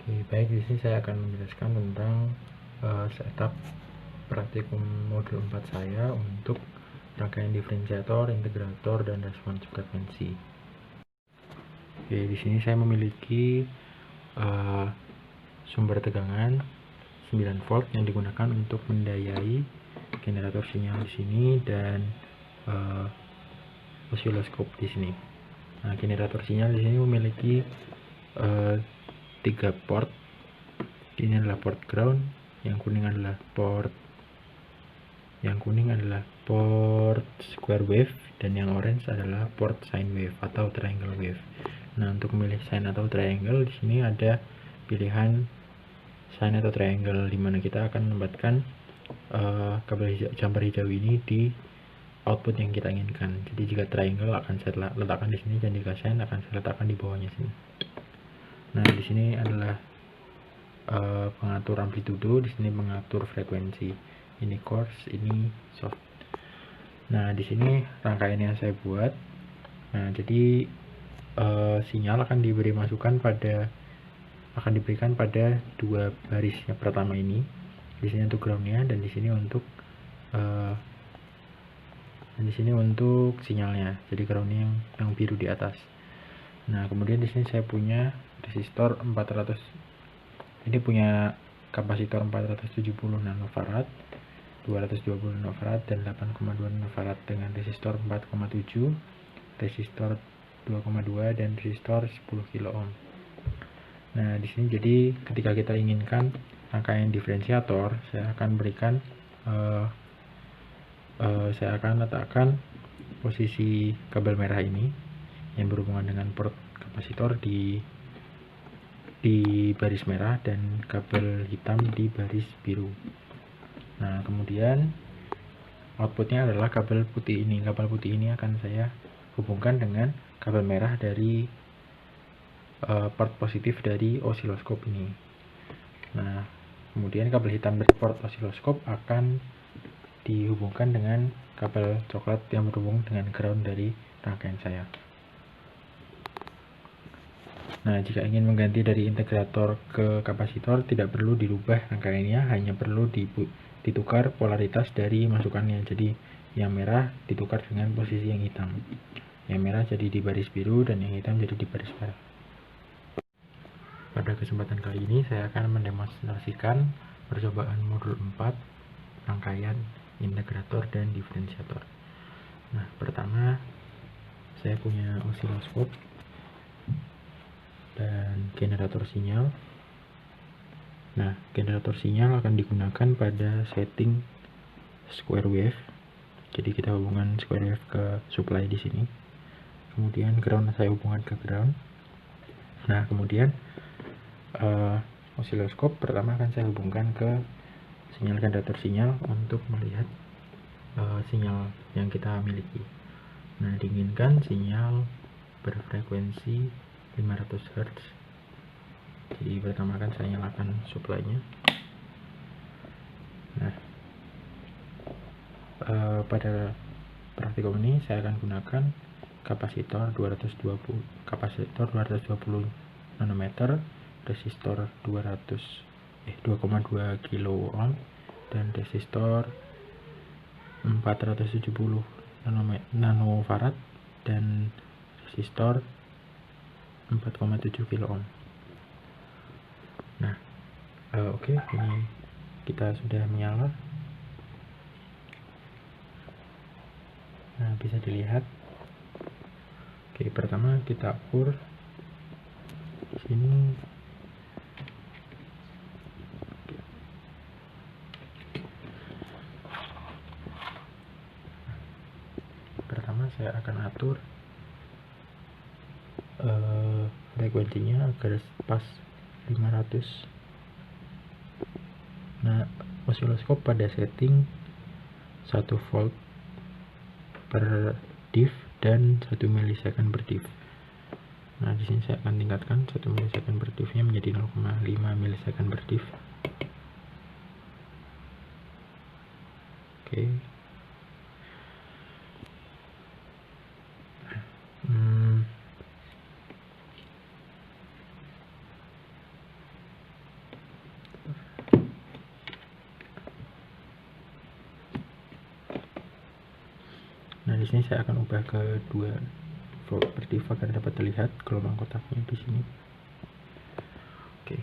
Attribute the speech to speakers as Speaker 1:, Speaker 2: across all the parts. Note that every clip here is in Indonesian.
Speaker 1: Oke, baik, di sini saya akan menjelaskan tentang setup praktikum modul 4 saya untuk rangkaian diferensiator, integrator, dan respons frekuensi. Oke, di sini saya memiliki sumber tegangan 9 volt yang digunakan untuk mendayai generator sinyal di sini dan osiloskop di sini. Nah, generator sinyal di sini memiliki 3 port. Ini adalah port ground, yang kuning adalah port square wave, dan yang orange adalah port sine wave atau triangle wave. Nah, untuk memilih sine atau triangle di sini ada pilihan sine atau triangle, di mana kita akan menempatkan kabel jumper hijau ini di output yang kita inginkan. Jadi jika triangle akan saya letakkan di sini, dan jika sine akan saya letakkan di bawahnya sini. Nah, di sini adalah pengatur amplitudo, di sini mengatur frekuensi. Ini coarse, ini soft. Nah, di sini rangkaian yang saya buat. Nah, jadi sinyal akan diberikan pada 2 baris. Yang pertama ini, di sini untuk groundnya, dan di sini untuk sinyalnya. Jadi groundnya yang biru di atas. Nah, kemudian di sini saya punya resistor 400. Ini punya kapasitor 470 nanofarad, 220 nanofarad, dan 8,2 nanofarad dengan resistor 4,7, resistor 2,2, dan resistor 10 kilo ohm. Nah, di sini jadi ketika kita inginkan rangkaian diferensiator, saya akan letakkan posisi kabel merah ini yang berhubungan dengan port kapasitor di baris merah, dan kabel hitam di baris biru. Nah, kemudian outputnya adalah kabel putih ini. Kabel putih ini akan saya hubungkan dengan kabel merah dari port positif dari osiloskop ini. Nah, kemudian kabel hitam dari port osiloskop akan dihubungkan dengan kabel coklat yang berhubung dengan ground dari rangkaian saya. Nah, jika ingin mengganti dari integrator ke kapasitor, tidak perlu dirubah rangkaiannya, hanya perlu ditukar polaritas dari masukannya. Jadi yang merah ditukar dengan posisi yang hitam, yang merah jadi di baris biru, dan yang hitam jadi di baris merah. Pada kesempatan kali ini saya akan mendemonstrasikan percobaan modul 4 rangkaian integrator dan diferensiator. Nah, pertama saya punya osiloskop dan generator sinyal. Nah, generator sinyal akan digunakan pada setting square wave. Jadi kita hubungan square wave ke supply di sini. Kemudian ground saya hubungan ke ground. Nah, kemudian osiloskop pertama akan saya hubungkan ke sinyal generator sinyal untuk melihat sinyal yang kita miliki. Nah, diinginkan sinyal berfrekuensi 500 Hz. Jadi pertama kan saya nyalakan supply-nya. Nah, pada praktikum ini saya akan gunakan kapasitor 220 nanometer, resistor 2,2 kilo ohm, dan resistor 470 nanofarad, dan resistor 4,7 kilo ohm. Nah, oke, ini kita sudah menyala. Nah, bisa dilihat. Oke, pertama kita ukur sini. Pertama saya akan atur frekuensinya agar pas 500. Nah, osiloskop pada setting 1 volt per diff dan 1 milisecond per diff. Nah, di sini saya akan tingkatkan 1 milisecond per diffnya menjadi 0,5 milisecond per diff. Oke. di sini saya akan ubah ke 2 volt per div agar dapat terlihat gelombang kotaknya di sini. Oke.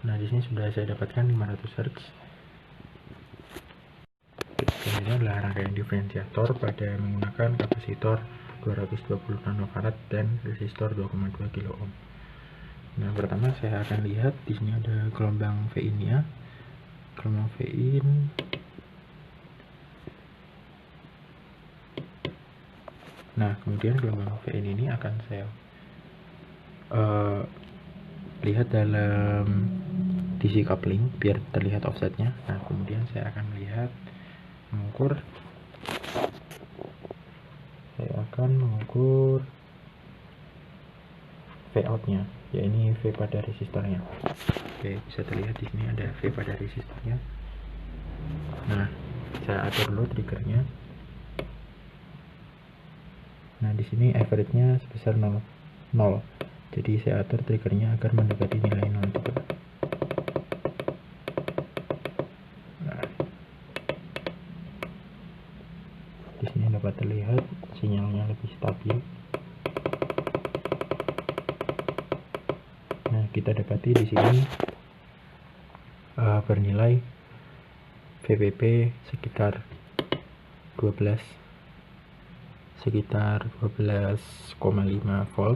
Speaker 1: Nah, di sini sudah saya dapatkan 500 Hz. Ini adalah rangkaian diferensiator pada menggunakan kapasitor 220 nanofarad dan resistor 2,2 kilo ohm. Nah, pertama saya akan lihat di sini ada gelombang Vin-nya. Gelombang Vin. Nah, kemudian gelombang Vin ini akan saya lihat dalam DC coupling biar terlihat offsetnya. Nah, kemudian saya akan melihat mengukur V out-nya, ya ini V pada resistornya. Oke, bisa terlihat di sini ada V pada resistornya. Nah, saya atur dulu triggernya. Nah, di sini average-nya sebesar 0. Jadi saya atur triggernya agar mendekati nilai 0 juga. Nah, di sini dapat terlihat sinyalnya lebih stabil. Nah, kita dapati di sini bernilai VPP sekitar 12,5 volt.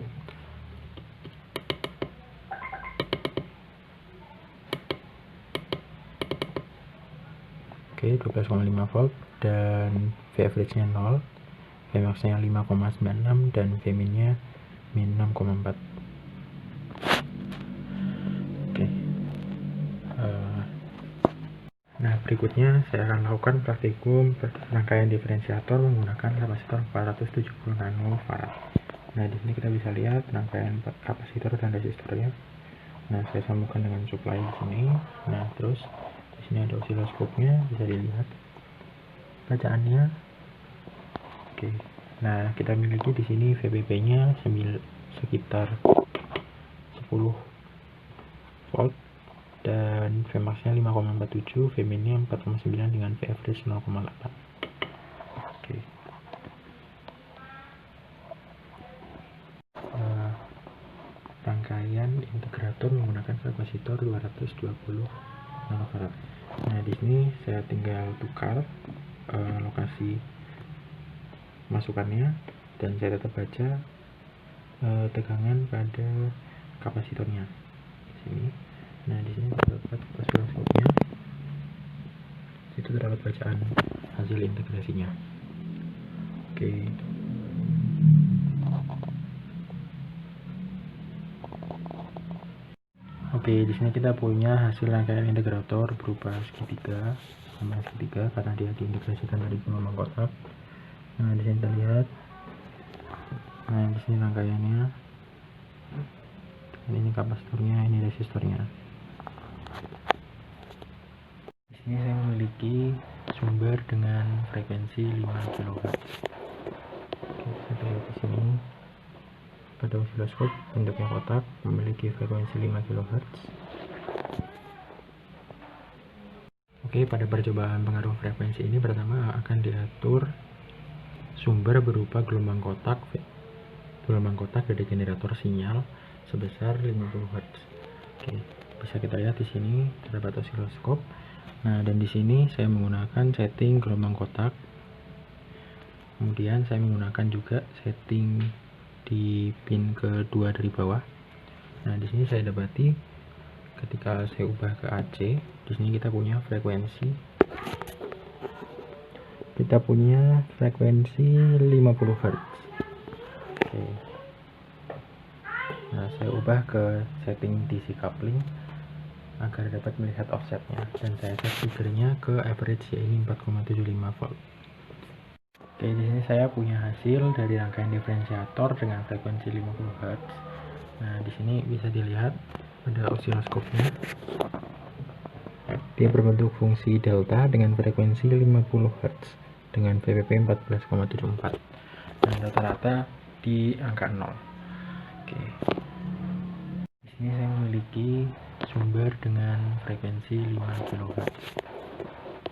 Speaker 1: Oke, 12,5 volt dan V average-nya 0, V max-nya 5,96 dan V min-nya min 6,4. Oke. Nah, berikutnya saya akan lakukan praktikum rangkaian diferensiator menggunakan kapasitor 470 nanofarad. Nah, di sini kita bisa lihat rangkaian kapasitor dan resistornya. Nah, saya sambungkan dengan supply di sini. Nah, terus di sini ada osiloskopnya, bisa dilihat bacaannya. Oke. Nah, kita miliki di sini VPP-nya sekitar 10 volt dan Vmax-nya 5,47, Vmin-nya 4,9 dengan V average 0,8. Oke. Rangkaian integrator menggunakan kapasitor 220 nanofarad. Nah, di sini saya tinggal tukar lokasi masukannya dan saya tetap baca tegangan pada kapasitornya di sini. Nah, di sini terdapat osiloskopnya. Itu terdapat bacaan hasil integrasinya. Oke. Oke, di sini kita punya hasil rangkaian integrator berupa segitiga sama segitiga karena dia diintegrasikan dari gelombang kotak. Nah, di sini terlihat. Nah, di sini rangkaiannya. Ini kapasitornya, ini resistornya. Di sini saya memiliki sumber dengan frekuensi 5 kHz. Oke, kita lihat di sini pada osiloskop bentuknya kotak memiliki frekuensi 5 kHz. Oke, pada percobaan pengaruh frekuensi ini pertama akan diatur sumber berupa gelombang kotak dari generator sinyal sebesar 50 Hz. Oke, bisa kita lihat di sini terdapat osiloskop. Nah, dan di sini saya menggunakan setting gelombang kotak. Kemudian saya menggunakan juga setting di pin kedua dari bawah. Nah, di sini saya dapati ketika saya ubah ke AC, di sini kita punya frekuensi 50 Hz. Oke. Nah, saya ubah ke setting DC coupling agar dapat melihat offsetnya dan saya set triggernya ke average, yaitu 4,75 volt. Oke, di sini saya punya hasil dari rangkaian diferensiator dengan frekuensi 50 Hz. Nah, di sini bisa dilihat ada osiloskopnya. Dia berbentuk fungsi delta dengan frekuensi 50 Hz dengan VPP 14,74 dan rata-rata di angka 0. Oke. Di sini saya memiliki sumber dengan frekuensi 5 kHz.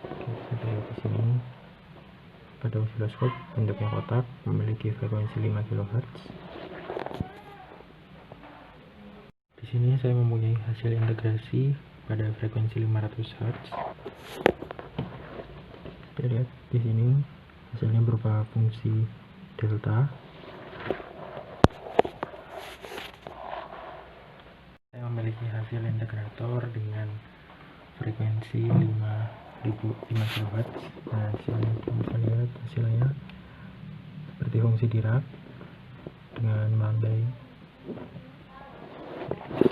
Speaker 1: Oke, kita lihat di sini pada osiloskop bentuknya kotak, memiliki frekuensi 5 kHz. Di sini saya mempunyai hasil integrasi pada frekuensi 500 Hz. Kita lihat di sini hasilnya berupa fungsi delta. Saya memiliki hasil integrator dengan frekuensi 5 kHz. Nah, di sini kita bisa lihat hasilnya seperti fungsi Dirac dengan melandai.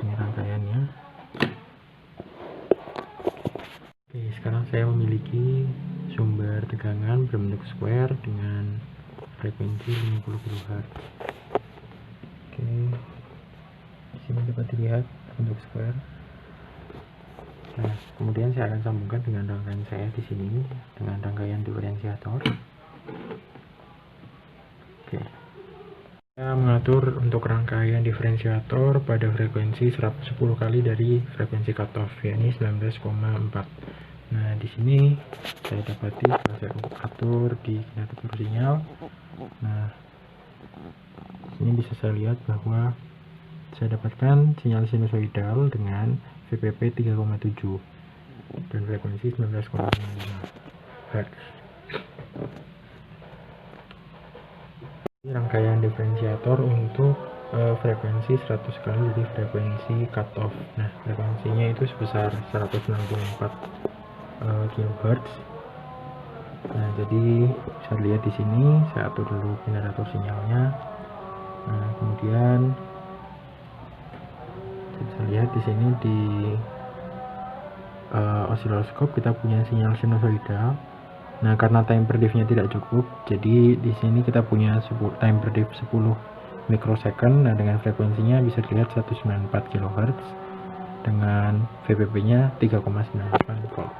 Speaker 1: Ini rangkaiannya. Oke, sekarang saya memiliki sumber tegangan berbentuk square dengan frekuensi 50 kHz. Oke, di sini dapat dilihat bentuk square. Nah, kemudian saya akan sambungkan dengan rangkaian saya di sini dengan rangkaian diferensiator. Oke. Saya mengatur untuk rangkaian diferensiator pada frekuensi 110 kali dari frekuensi cutoff, yakni 19,4. Nah, di sini saya dapati kalau saya atur di generator sinyal. Nah, di sini bisa saya lihat bahwa saya dapatkan sinyal sinusoidal dengan VPP 3,7 dan frekuensi 19,5 Hz. Rangkaian diferensiator untuk frekuensi 100 kali dari frekuensi cutoff. Nah, frekuensinya itu sebesar 164 kHz. Nah, jadi bisa lihat di sini saya atur dulu generator sinyalnya. Nah, kemudian bisa lihat di sini di osiloskop kita punya sinyal sinusoidal. Nah, karena time per diff-nya tidak cukup, jadi di sini kita punya time per diff 10 mikrosecond. Nah, dengan frekuensinya bisa dilihat 194 kHz dengan VPP-nya 3,98 volt.